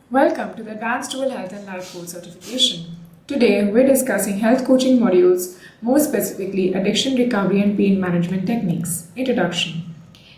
Welcome to the Advanced Dual Health and Life Coach Certification. Today, we're discussing health coaching modules, more specifically addiction recovery and pain management techniques. Introduction.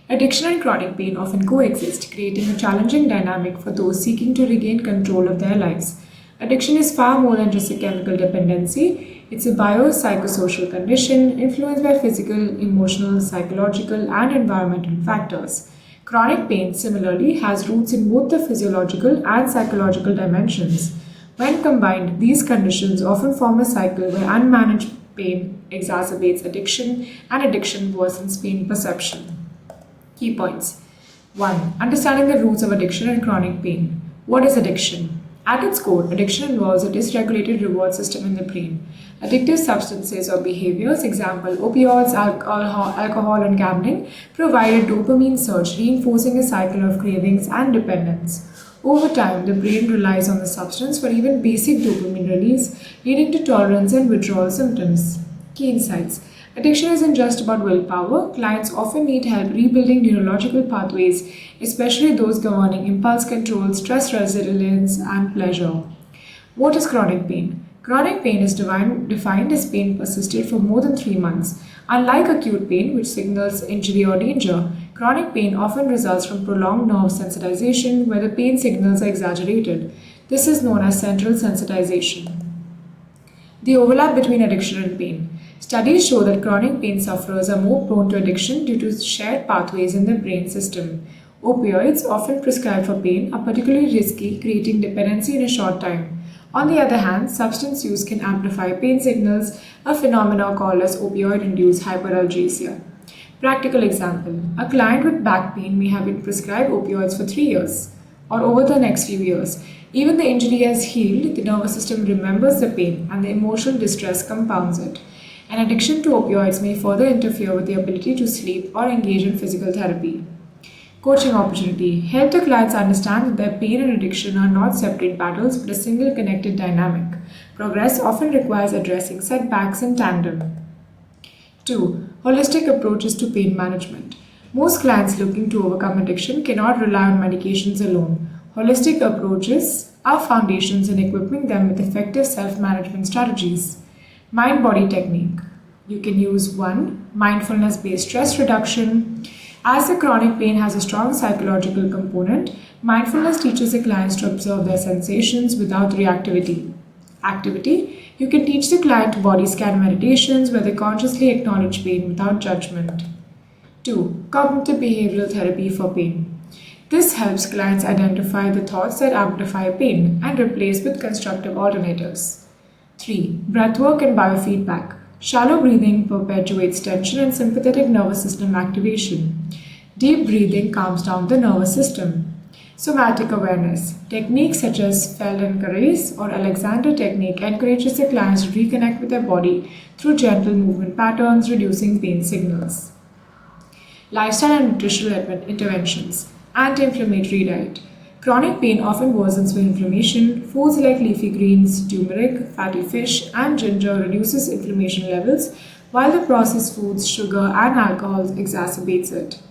Addiction and chronic pain often coexist, creating a challenging dynamic for those seeking to regain control of their lives. Addiction is far more than just a chemical dependency. It's a biopsychosocial condition influenced by physical, emotional, psychological, and environmental factors. Chronic pain, similarly, has roots in both the physiological and psychological dimensions. When combined, these conditions often form a cycle where unmanaged pain exacerbates addiction and addiction worsens pain perception. Key points. 1. Understanding the roots of addiction and chronic pain. What is addiction? At its core, addiction involves a dysregulated reward system in the brain. Addictive substances or behaviors, example opioids, alcohol, and gambling, provide a dopamine surge, reinforcing a cycle of cravings and dependence. Over time, the brain relies on the substance for even basic dopamine release, leading to tolerance and withdrawal symptoms. Key insights. Addiction isn't just about willpower. Clients often need help rebuilding neurological pathways, especially those governing impulse control, stress resilience, and pleasure. What is chronic pain? Chronic pain is defined as pain persisted for more than 3 months. Unlike acute pain, which signals injury or danger, chronic pain often results from prolonged nerve sensitization where the pain signals are exaggerated. This is known as central sensitization. The overlap between addiction and pain. Studies show that chronic pain sufferers are more prone to addiction due to shared pathways in the brain system. Opioids, often prescribed for pain, are particularly risky, creating dependency in a short time. On the other hand, substance use can amplify pain signals, a phenomenon called as opioid-induced hyperalgesia. Practical example. A client with back pain may have been prescribed opioids for 3 years or over the next few years. Even the injury has healed, the nervous system remembers the pain and the emotional distress compounds it. An addiction to opioids may further interfere with the ability to sleep or engage in physical therapy. Coaching opportunity. Help the clients understand that their pain and addiction are not separate battles but a single connected dynamic. Progress often requires addressing setbacks in tandem. 2. Holistic approaches to pain management. Most clients looking to overcome addiction cannot rely on medications alone. Holistic approaches are foundations in equipping them with effective self-management strategies. Mind-body technique. You can use 1. Mindfulness-based stress reduction. As the chronic pain has a strong psychological component, mindfulness teaches the clients to observe their sensations without reactivity. Activity. You can teach the client body scan meditations where they consciously acknowledge pain without judgment. 2. Cognitive behavioral therapy for pain. This helps clients identify the thoughts that amplify pain and replace with constructive alternatives. 3. Breathwork and biofeedback. Shallow breathing perpetuates tension and sympathetic nervous system activation. Deep breathing calms down the nervous system. Somatic awareness. Techniques such as Feldenkrais or Alexander technique encourages the clients to reconnect with their body through gentle movement patterns, reducing pain signals. Lifestyle and nutritional interventions. Anti-inflammatory diet. Chronic pain often worsens with inflammation. Foods like leafy greens, turmeric, fatty fish, and ginger reduces inflammation levels, while the processed foods, sugar, and alcohol exacerbates it.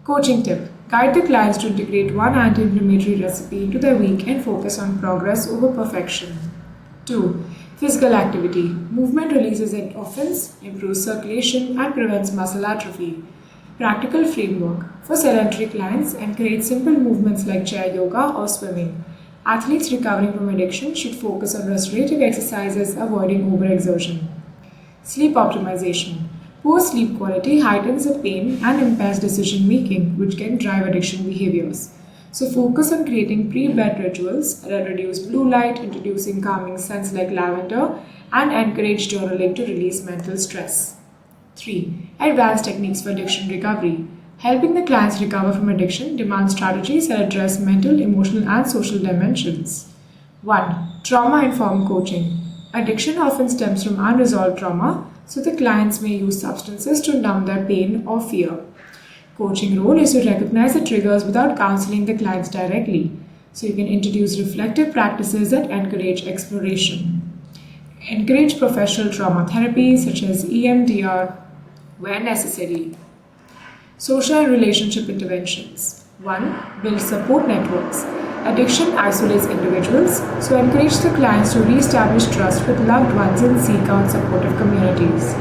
Coaching tip. Guide the clients to integrate one anti-inflammatory recipe into their week and focus on progress over perfection. 2. Physical activity. Movement releases endorphins, improves circulation, and prevents muscle atrophy. Practical framework. For sedentary clients, encourage simple movements like chair yoga or swimming. Athletes recovering from addiction should focus on restorative exercises, avoiding overexertion. Sleep optimization. Poor sleep quality heightens the pain and impairs decision making, which can drive addiction behaviors. So focus on creating pre-bed rituals that reduce blue light, introducing calming scents like lavender, and encourage journaling to release mental stress. 3. Advanced techniques for addiction recovery. Helping the clients recover from addiction demands strategies that address mental, emotional, and social dimensions. 1. Trauma-informed coaching. Addiction often stems from unresolved trauma, so the clients may use substances to numb their pain or fear. Coaching role is to recognize the triggers without counseling the clients directly, so you can introduce reflective practices that encourage exploration. Encourage professional trauma therapy such as EMDR where necessary. Social and relationship interventions. 1. Build support networks. Addiction isolates individuals, so encourage the clients to re-establish trust with loved ones and seek out supportive communities.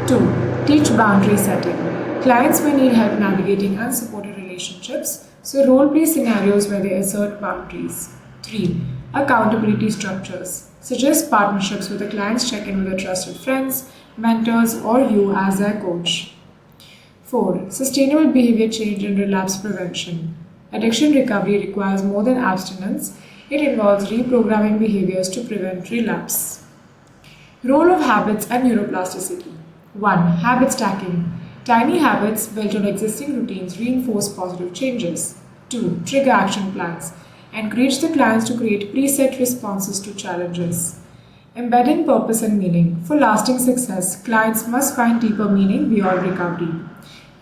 2. Teach boundary setting. Clients may need help navigating unsupported relationships, so role-play scenarios where they assert boundaries. 3. Accountability structures. Suggest partnerships where the clients check in with their trusted friends, mentors, or you as their coach. 4. Sustainable behavior change and relapse prevention. Addiction recovery requires more than abstinence. It involves reprogramming behaviors to prevent relapse. Role of habits and neuroplasticity. 1. Habit stacking. Tiny habits built on existing routines reinforce positive changes. 2. Trigger action plans. Encourage the clients to create preset responses to challenges. Embedding purpose and meaning. For lasting success, clients must find deeper meaning beyond recovery.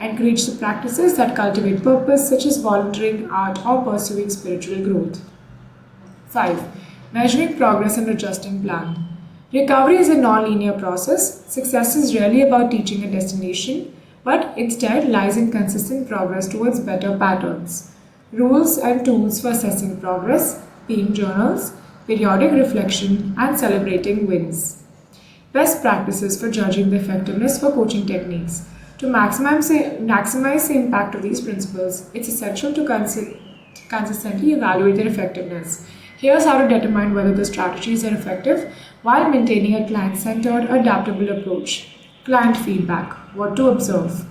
Encourage the practices that cultivate purpose, such as volunteering, art, or pursuing spiritual growth. 5. Measuring progress and adjusting plan. Recovery is a non-linear process. Success is rarely about reaching a destination, but instead lies in consistent progress towards better patterns. Rules and tools for assessing progress, pain journals, periodic reflection, and celebrating wins. Best practices for judging the effectiveness for coaching techniques. To maximize the impact of these principles, it's essential to consistently evaluate their effectiveness. Here's how to determine whether the strategies are effective while maintaining a client-centered, adaptable approach. Client feedback. What to observe.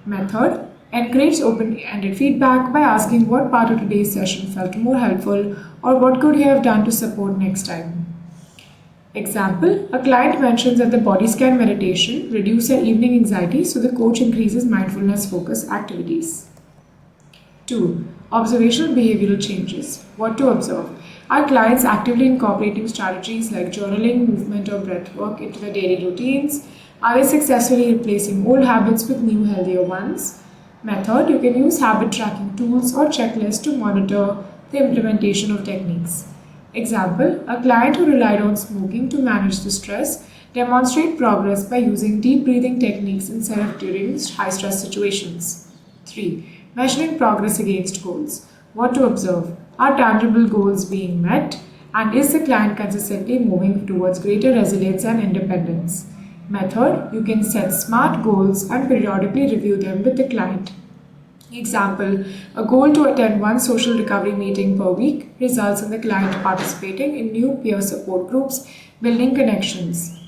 Method. Encourage open-ended feedback by asking what part of today's session felt more helpful or what could he have done to support next time. Example, a client mentions that the body scan meditation reduces their evening anxiety, so the coach increases mindfulness focus activities. 2. Observational behavioral changes. What to observe. Are clients actively incorporating strategies like journaling, movement, or breath work into their daily routines? Are they successfully replacing old habits with new, healthier ones? Method, you can use habit tracking tools or checklists to monitor the implementation of techniques. Example, a client who relied on smoking to manage the stress demonstrate progress by using deep breathing techniques instead of during high-stress situations. 3. Measuring progress against goals. What to observe. Are tangible goals being met? And is the client consistently moving towards greater resilience and independence? Method, you can set SMART goals and periodically review them with the client. Example, a goal to attend one social recovery meeting per week results in the client participating in new peer support groups, building connections.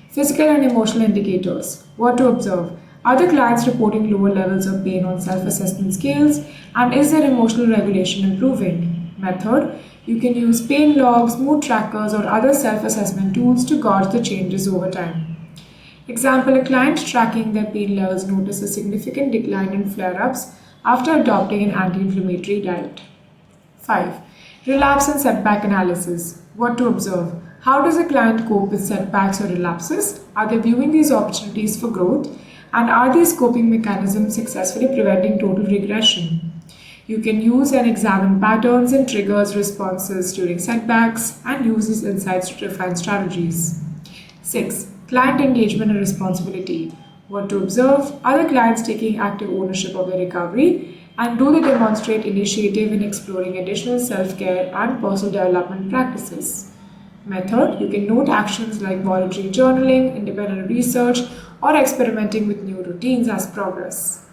Physical and emotional indicators. What to observe. Are the clients reporting lower levels of pain on self-assessment scales, and is their emotional regulation improving? Method, you can use pain logs, mood trackers, or other self-assessment tools to gauge the changes over time. Example, a client tracking their pain levels noticed a significant decline in flare-ups after adopting an anti-inflammatory diet. 5. Relapse and setback analysis. What to observe. How does a client cope with setbacks or relapses? Are they viewing these opportunities for growth? And are these coping mechanisms successfully preventing total regression? You can use and examine patterns and triggers responses during setbacks and use these insights to refine strategies. 6. Client engagement and responsibility. What to observe. Are the clients taking active ownership of their recovery? And do they demonstrate initiative in exploring additional self-care and personal development practices? Method, you can note actions like voluntary journaling, independent research, or experimenting with new routines as progress.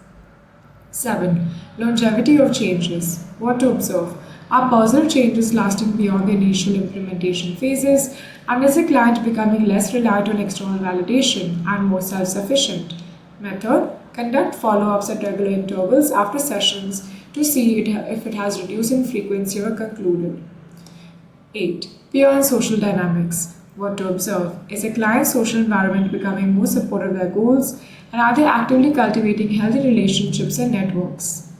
7. Longevity of changes. What to observe. Are positive changes lasting beyond the initial implementation phases? And is the client becoming less reliant on external validation and more self-sufficient? Method, conduct follow-ups at regular intervals after sessions to see if it has reduced in frequency or concluded. 8. Peer and social dynamics. What to observe. Is the client's social environment becoming more supportive of their goals, and are they actively cultivating healthy relationships and networks?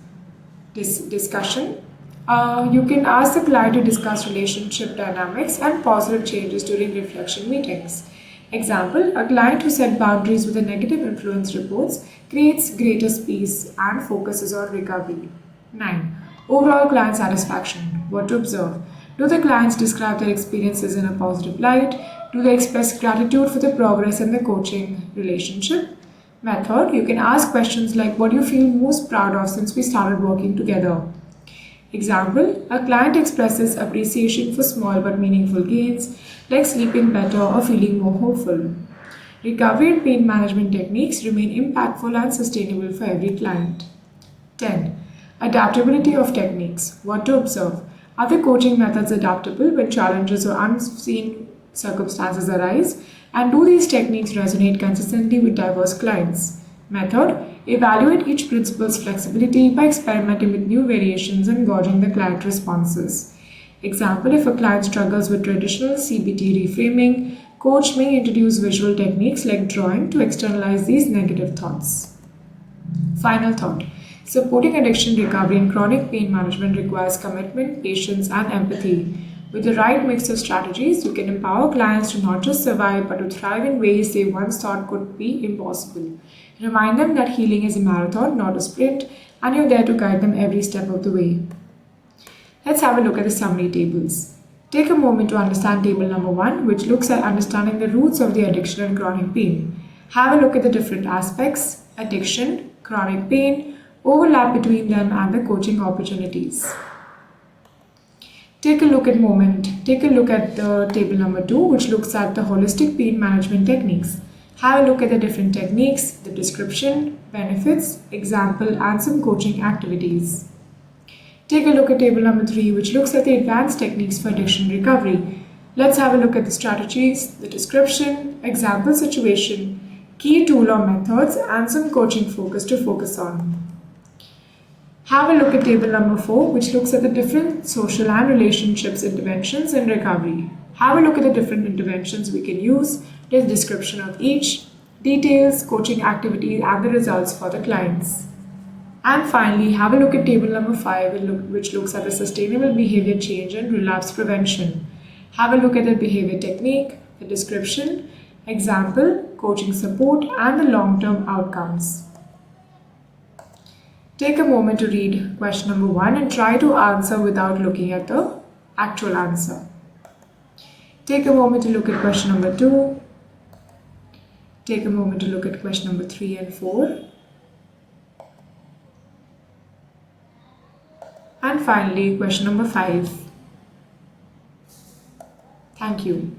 Discussion. You can ask the client to discuss relationship dynamics and positive changes during reflection meetings. Example, a client who set boundaries with a negative influence reports creates greater peace and focuses on recovery. 9. Overall client satisfaction. What to observe. Do the clients describe their experiences in a positive light? Do they express gratitude for the progress in the coaching relationship? Method, you can ask questions like, what do you feel most proud of since we started working together? Example, a client expresses appreciation for small but meaningful gains like sleeping better or feeling more hopeful. Recovery and pain management techniques remain impactful and sustainable for every client. 10. Adaptability of techniques. What to observe? Are the coaching methods adaptable when challenges or unforeseen circumstances arise? And do these techniques resonate consistently with diverse clients? Method. Evaluate each principle's flexibility by experimenting with new variations and gauging the client responses. Example, if a client struggles with traditional CBT reframing, coach may introduce visual techniques like drawing to externalize these negative thoughts. Final thought. Supporting addiction recovery and chronic pain management requires commitment, patience, and empathy. With the right mix of strategies, you can empower clients to not just survive but to thrive in ways they once thought could be impossible. Remind them that healing is a marathon, not a sprint, and you're there to guide them every step of the way. Let's have a look at the summary tables. Take a moment to understand table number 1, which looks at understanding the roots of the addiction and chronic pain. Have a look at the different aspects: addiction, chronic pain, overlap between them, and the coaching opportunities. Take a look at the table number 2, which looks at the holistic pain management techniques. Have a look at the different techniques, the description, benefits, example, and some coaching activities. Take a look at table number 3, which looks at the advanced techniques for addiction recovery. Let's have a look at the strategies, the description, example situation, key tool or methods, and some coaching focus on. Have a look at table number 4, which looks at the different social and relationships interventions in recovery. Have a look at the different interventions we can use, the description of each, details, coaching activities, and the results for the clients. And finally, have a look at table number 5, which looks at the sustainable behavior change and relapse prevention. Have a look at the behavior technique, the description, example, coaching support, and the long-term outcomes. Take a moment to read question number 1 and try to answer without looking at the actual answer. Take a moment to look at question number 2. Take a moment to look at question number 3 and 4. And finally, question number 5. Thank you.